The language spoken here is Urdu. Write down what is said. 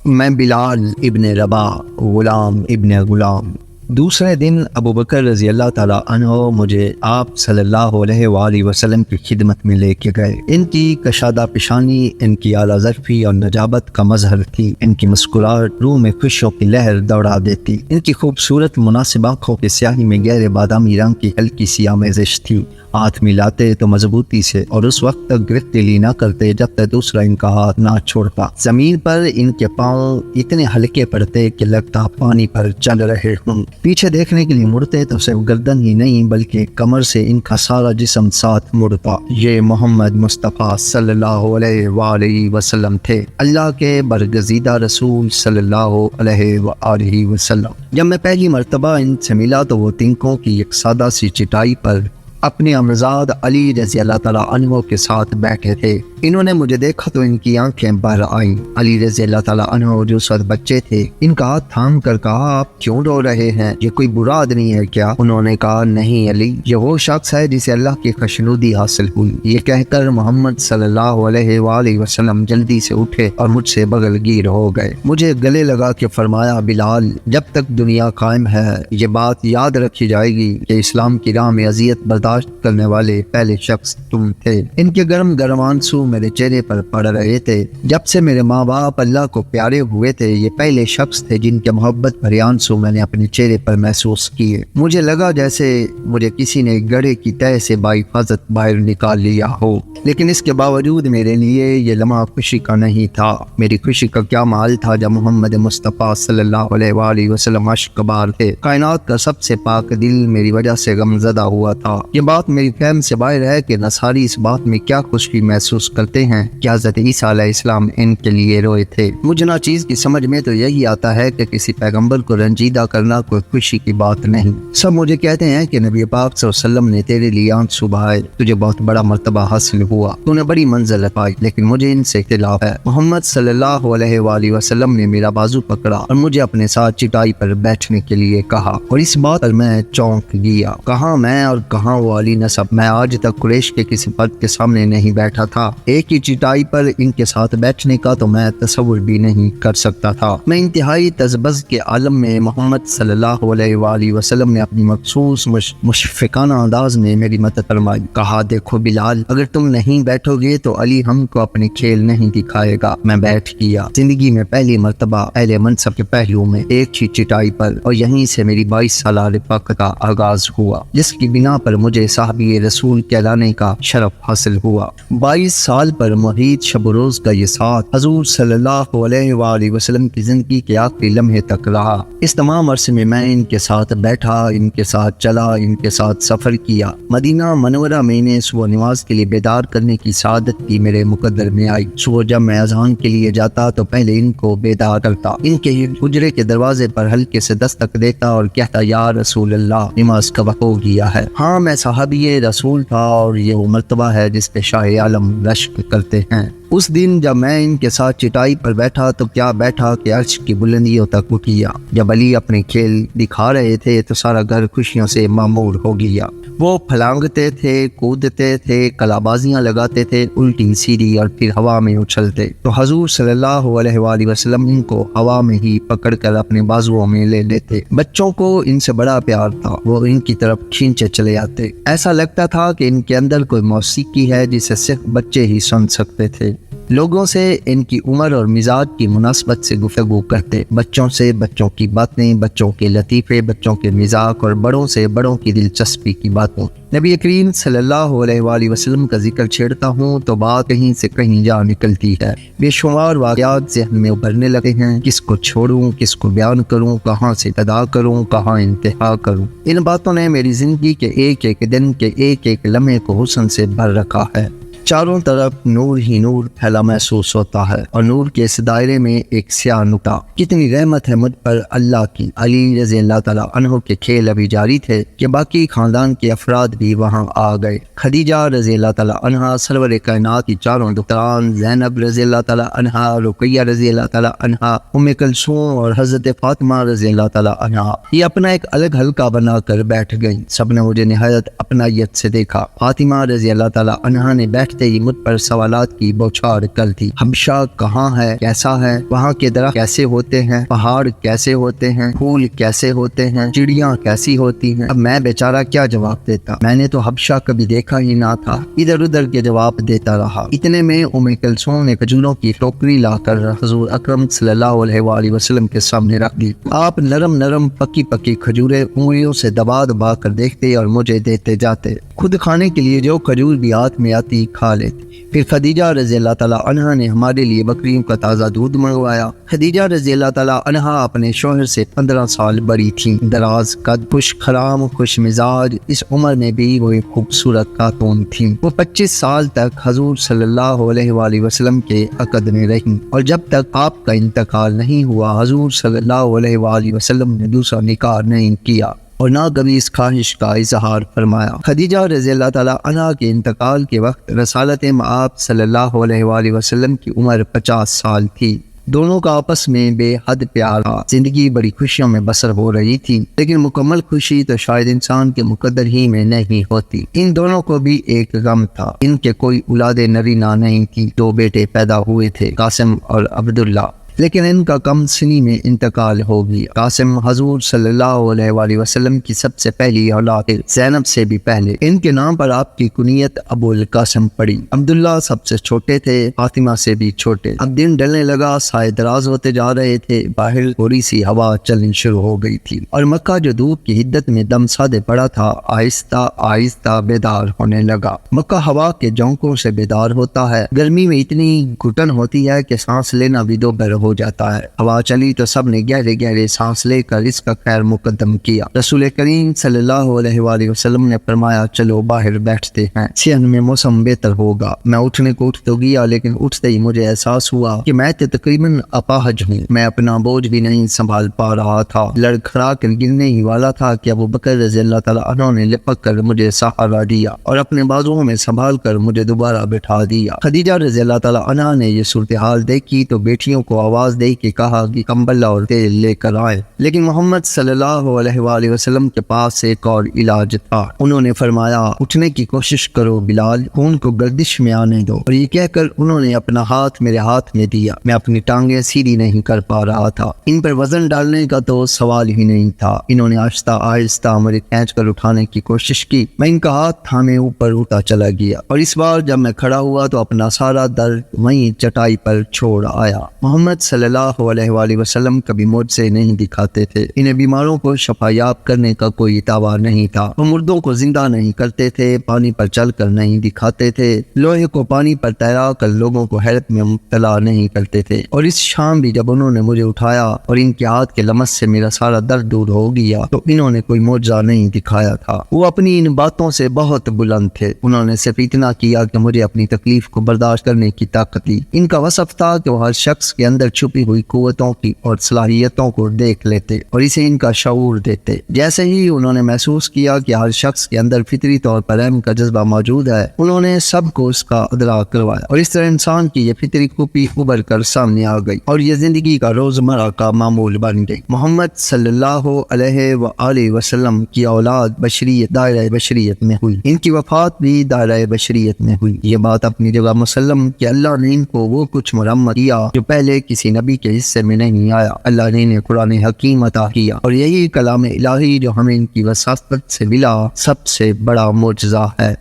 میں بلال ابن رباح غلام ابن غلام۔ دوسرے دن ابو بکر رضی اللہ تعالیٰ عنہ مجھے آپ صلی اللہ علیہ وآلہ وسلم کی خدمت میں لے کے گئے۔ ان کی کشادہ پیشانی ان کی اعلیٰ ظرفی اور نجابت کا مظہر تھی۔ ان کی مسکراہٹ روح میں خوشیوں کی لہر دوڑا دیتی۔ ان کی خوبصورت مناسب آنکھوں کی سیاہی میں گہرے بادامی رنگ کی ہلکی سی آمیزش تھی۔ ہاتھ ملاتے تو مضبوطی سے اور اس وقت تک گرفتگی نہ کرتے جب تک دوسرا ان کا ہاتھ نہ چھوڑتا۔ زمین پر ان کے پاؤں اتنے ہلکے پڑتے کہ لگتا پانی پر چل رہے ہوں۔ پیچھے دیکھنے کے لیے مڑتے تو صرف گردن ہی نہیں بلکہ کمر سے ان کا سارا جسم ساتھ مڑتا۔ یہ محمد مصطفیٰ صلی اللہ علیہ وآلہ وسلم تھے، اللہ کے برگزیدہ رسول صلی اللہ علیہ وآلہ وسلم۔ جب میں پہلی مرتبہ ان سے ملا تو وہ تنکوں کی ایک سادہ سی چٹائی پر اپنے امرزاد علی رضی اللہ تعالیٰ عنہ کے ساتھ بیٹھے تھے۔ انہوں نے مجھے دیکھا تو ان کی آنکھیں بھر آئیں۔ علی رضی اللہ تعالیٰ عنہ جو اس وقت بچے تھے، ان کا ہاتھ تھام کر کہا، آپ کیوں رو رہے ہیں؟ یہ کوئی برا آدمی ہے کیا؟ انہوں نے کہا، نہیں علی، یہ وہ شخص ہے جسے اللہ کی خوشنودی حاصل ہوئی۔ یہ کہہ کر محمد صلی اللہ علیہ وآلہ وسلم جلدی سے اٹھے اور مجھ سے بغل گیر ہو گئے۔ مجھے گلے لگا کے فرمایا، بلال، جب تک دنیا قائم ہے یہ بات یاد رکھی جائے گی کہ اسلام کی راہ میں اذیت برداشت کرنے والے پہلے شخص تم تھے۔ ان کے گرم گرم آنسو میرے چہرے پر پڑ رہے تھے۔ جب سے میرے ماں باپ اللہ کو پیارے ہوئے تھے، یہ پہلے شخص تھے جن کے محبت بھرے آنسو میں نے اپنے چہرے پر محسوس کیے۔ مجھے لگا جیسے مجھے کسی نے گڑھے کی تہہ سے بحفاظت باہر نکال لیا ہو، لیکن اس کے باوجود میرے لیے یہ لمحہ خوشی کا نہیں تھا۔ میری خوشی کا کیا محال تھا جب محمد مصطفیٰ صلی اللہ علیہ وآلہ وسلم اشک بار تھے۔ کائنات کا سب سے پاک دل میری وجہ سے غمزدہ ہوا تھا۔ یہ بات میری فہم سے باہر ہے کہ نصاری اس بات میں کیا خوشی محسوس کرتے ہیں کہ حضرت عیسیٰ علیہ السلام ان کے لیے روئے تھے۔ مجھے ناچیز کی سمجھ میں تو یہی آتا ہے کہ کسی پیغمبر کو رنجیدہ کرنا کوئی خوشی کی بات نہیں۔ سب مجھے کہتے ہیں کہ نبی پاک صلی اللہ علیہ وسلم نے تیرے لیے آنسو بہائے، تجھے بہت بڑا مرتبہ حاصل ہوا، تو نے بڑی منزل پائی، لیکن مجھے ان سے اختلاف ہے۔ محمد صلی اللہ علیہ وآلہ وسلم نے میرا بازو پکڑا اور مجھے اپنے ساتھ چٹائی پر بیٹھنے کے لیے کہا، اور اس بات پر میں چونک گیا۔ کہاں میں اور کہاں وہ علی نسب؟ میں آج تک قریش کے کسی فرد کے سامنے نہیں بیٹھا تھا۔ ایک ہی چٹائی پر ان کے ساتھ بیٹھنے کا تو میں تصور بھی نہیں کر سکتا تھا۔ میں انتہائی تذبذب کے عالم میں محمد صلی اللہ علیہ وآلہ وسلم نے اپنی مخصوص مشفقانہ انداز میں میری مدد فرمائی۔ کہا، دیکھو بلال، اگر تم نہیں بیٹھو گے تو علی ہم کو اپنے کھیل نہیں دکھائے گا۔ میں بیٹھ گیا۔ زندگی میں پہلی مرتبہ اہل منصب کے پہلو میں ایک ہی چٹائی پر، اور یہیں سے میری 22 سالہ رفاقت کا آغاز ہوا، جس کی بنا پر مجھے صحابی رسول کہلانے کا شرف حاصل ہوا۔ 22 سال پر محیط شب و روز کا یہ ساتھ حضور صلی اللہ علیہ وآلہ وسلم کی زندگی کے آخری لمحے تک رہا۔ اس تمام عرصے میں میں ان کے ساتھ بیٹھا، ان کے ساتھ چلا، ان کے ساتھ سفر کیا۔ مدینہ منورہ میں انہیں صبح نماز کے لیے بیدار کرنے کی سعادت بھی میرے مقدر میں آئی۔ صبح جب میں اذان کے لیے جاتا تو پہلے ان کو بیدار کرتا، ان کے حجرے کے دروازے پر ہلکے سے دستک دیتا اور کہتا، یا رسول اللہ، نماز کا وقت ہو گیا ہے۔ ہاں، میں صحابی رسول تھا اور یہ وہ مرتبہ ہے جس پہ شاہ عالم رشک کرتے ہیں۔ اس دن جب میں ان کے ساتھ چٹائی پر بیٹھا تو کیا بیٹھا کہ عرش کی بلندیوں تک اٹھیا۔ جب علی اپنے کھیل دکھا رہے تھے تو سارا گھر خوشیوں سے معمور ہو گیا۔ وہ پھلانگتے تھے، کودتے تھے، کلابازیاں لگاتے تھے، الٹی سیدھی اور پھر ہوا میں اچھلتے تو حضور صلی اللہ علیہ وآلہ وسلم ان کو ہوا میں ہی پکڑ کر اپنے بازوؤں میں لے لیتے۔ بچوں کو ان سے بڑا پیار تھا، وہ ان کی طرف کھینچے چلے آتے۔ ایسا لگتا تھا کہ ان کے اندر کوئی موسیقی ہے جسے صرف بچے ہی سن سکتے تھے۔ لوگوں سے ان کی عمر اور مزاج کی مناسبت سے گفتگو کرتے، بچوں سے بچوں کی باتیں، بچوں کے لطیفے، بچوں کے مزاق، اور بڑوں سے بڑوں کی دلچسپی کی باتیں۔ نبی کریم صلی اللہ علیہ وآلہ وسلم کا ذکر چھیڑتا ہوں تو بات کہیں سے کہیں جا نکلتی ہے۔ بے شمار واقعات ذہن میں ابھرنے لگے ہیں، کس کو چھوڑوں، کس کو بیان کروں، کہاں سے ابتدا کروں، کہاں انتہا کروں۔ ان باتوں نے میری زندگی کے ایک ایک دن کے ایک ایک لمحے کو حسن سے بھر رکھا ہے۔ چاروں طرف نور ہی نور پھیلا محسوس ہوتا ہے، اور نور کے اس دائرے میں ایک سیاہ نقطہ۔ کتنی رحمت ہے مجھ پر اللہ کی۔ علی رضی اللہ تعالیٰ عنہ کے کھیل ابھی جاری تھے کہ باقی خاندان کے افراد بھی وہاں آ گئے۔ خدیجہ رضی اللہ تعالیٰ عنہا، سرور کائنات کی چاروں دختران، زینب رضی اللہ تعالیٰ عنہا، رقیہ رضی اللہ تعالیٰ عنہا، ام کلثوم اور حضرت فاطمہ رضی اللہ تعالیٰ عنہا، یہ اپنا ایک الگ حلقہ بنا کر بیٹھ گئیں۔ سب نے مجھے نہایت اپنائیت سے دیکھا۔ فاطمہ رضی اللہ تعالیٰ عنہا نے بیٹھتے دیکھتے ہی مجھ پر سوالات کی بوچھار کر دی۔ حبشہ کہاں ہے، کیسا ہے، وہاں کے درخت کیسے ہوتے ہیں، پہاڑ کیسے ہوتے ہیں، پھول کیسے ہوتے ہیں، چڑیاں کیسی ہوتی ہیں۔ اب میں بیچارہ کیا جواب دیتا، میں نے تو حبشہ کبھی دیکھا ہی نہ تھا۔ ادھر ادھر کے جواب دیتا رہا۔ اتنے میں کلثوم نے کھجوروں کی ٹوکری لا کر حضور اکرم صلی اللہ علیہ وآلہ وسلم کے سامنے رکھ دی۔ آپ نرم نرم پکی پکی کھجوریں انگلیوں سے دبا دبا کر دیکھتے اور مجھے دیتے جاتے۔ خود کھانے کے لیے جو کھجور بھی ہاتھ میں آتی کھا لیتے۔ پھر خدیجہ رضی اللہ تعالیٰ عنہا نے ہمارے لیے بکریوں کا تازہ دودھ منگوایا۔ خدیجہ رضی اللہ تعالیٰ عنہا اپنے شوہر سے 15 سال بڑی تھیں، دراز قد، خوش خرام، خوش مزاج، اس عمر میں بھی وہ ایک خوبصورت خاتون تھیں۔ وہ 25 سال تک حضور صلی اللہ علیہ وآلہ وسلم کے عقد میں رہیں، اور جب تک آپ کا انتقال نہیں ہوا حضور صلی اللہ علیہ وآلہ وسلم نے دوسرا نکاح نہیں کیا اور نہ کبھی اس خواہش کا اظہار فرمایا۔ خدیجہ رضی اللہ تعالیٰ عنہا کے انتقال کے وقت رسالت مآب صلی اللہ علیہ وآلہ وسلم کی عمر 50 سال تھی۔ دونوں کا آپس میں بے حد پیار تھا، زندگی بڑی خوشیوں میں بسر ہو رہی تھی، لیکن مکمل خوشی تو شاید انسان کے مقدر ہی میں نہیں ہوتی۔ ان دونوں کو بھی ایک غم تھا، ان کے کوئی اولاد نرینہ نہیں تھی۔ 2 بیٹے پیدا ہوئے تھے، قاسم اور عبداللہ، لیکن ان کا کم سنی میں انتقال ہو گیا۔ قاسم حضور صلی اللہ علیہ وآلہ وسلم کی سب سے پہلی اولاد، زینب سے بھی پہلے۔ ان کے نام پر آپ کی کنیت ابو القاسم پڑی۔ عبداللہ سب سے چھوٹے تھے، فاطمہ سے بھی چھوٹے۔ اب دن ڈلنے لگا، سائے دراز ہوتے جا رہے تھے، باہر تھوڑی سی ہوا چلنی شروع ہو گئی تھی، اور مکہ جو دھوپ کی حدت میں دم سادے پڑا تھا آہستہ آہستہ بیدار ہونے لگا۔ مکہ ہوا کے جھونکوں سے بیدار ہوتا ہے۔ گرمی میں اتنی گھٹن ہوتی ہے کہ سانس لینا بھی دوبھر ہو جاتا ہے۔ ہوا چلی تو سب نے گہرے گہرے سانس لے کر اس کا خیر مقدم کیا۔ رسول کریم صلی اللہ علیہ وآلہ وسلم نے فرمایا چلو باہر بیٹھتے ہیں، صحن میں موسم بہتر ہوگا۔ میں اٹھنے کو اٹھ تو گیا، لیکن اٹھتے ہی مجھے احساس ہوا کہ میں تقریباً اپاہج ہوں، میں اپنا بوجھ بھی نہیں سنبھال پا رہا تھا۔ لڑکھڑا کر گرنے ہی والا تھا کہ ابو بکر رضی اللہ تعالیٰ عنہ نے لپک کر مجھے سہارا دیا اور اپنے بازوؤں میں سنبھال کر مجھے دوبارہ بٹھا دیا۔ خدیجہ رضی اللہ تعالیٰ عنہ نے یہ صورتحال دیکھی تو بیٹیوں کو آواز دے کے کہا کہ کمبل اور تیل لے کر آئے، لیکن محمد صلی اللہ علیہ وآلہ وسلم کے پاس ایک اور علاج تھا۔ انہوں نے فرمایا اٹھنے کی کوشش کرو بلال، خون کو گردش میں آنے دو، اور یہ کہہ کر انہوں نے اپنا ہاتھ میرے ہاتھ میں دیا۔ میں اپنی ٹانگیں سیدھی نہیں کر پا رہا تھا، ان پر وزن ڈالنے کا تو سوال ہی نہیں تھا۔ انہوں نے آہستہ آہستہ مجھے کھینچ کر اٹھانے کی کوشش کی، میں ان کا ہاتھ تھامے اوپر اٹھا چلا گیا، اور اس بار جب میں کھڑا ہوا تو اپنا سارا درد وہیں چٹائی پر چھوڑ آیا۔ محمد صلی اللہ علیہ وآلہ وسلم کبھی مجھ سے نہیں دکھاتے تھے، انہیں بیماروں کو شفا یاب کرنے کا کوئی اتبار نہیں تھا۔ وہ مردوں کو زندہ نہیں کرتے تھے، پانی پر چل کر نہیں دکھاتے تھے، لوہے کو پانی پر تیرا کر لوگوں کو حیرت میں مبتلا نہیں کرتے تھے۔ اور اس شام بھی جب انہوں نے مجھے اٹھایا اور ان کے ہاتھ کے لمس سے میرا سارا درد دور ہو گیا تو انہوں نے کوئی معجزہ نہیں دکھایا تھا۔ وہ اپنی ان باتوں سے بہت بلند تھے، انہوں نے صرف اتنا کیا کہ مجھے اپنی تکلیف کو برداشت کرنے کی طاقت دی۔ ان کا وصف تھا کہ وہ ہر شخص کے اندر چھپی ہوئی قوتوں کی اور صلاحیتوں کو دیکھ لیتے اور اسے ان کا شعور دیتے۔ جیسے ہی انہوں نے محسوس کیا کہ ہر شخص کے اندر فطری طور پر رحم کا جذبہ موجود ہے، انہوں نے سب کو اس کا ادراک کروایا، اور اس طرح انسان کی یہ فطری خوبی ابھر کر سامنے آ گئی اور یہ زندگی کا روزمرہ کا معمول بن گئی۔ محمد صلی اللہ علیہ وآلہ وسلم کی اولاد بشریت، دائرہ بشریت میں ہوئی، ان کی وفات بھی دائرہ بشریت میں ہوئی۔ یہ بات اپنی جگہ مسلم کہ اللہ نے ان کو وہ کچھ مرمت کیا جو پہلے کسی نبی کے حصے میں نہیں آیا۔ اللہ نے انہیں قرآن حکیم عطا کیا، اور یہی کلام الہی جو ہمیں ان کی وساطت سے ملا سب سے بڑا معجزہ ہے۔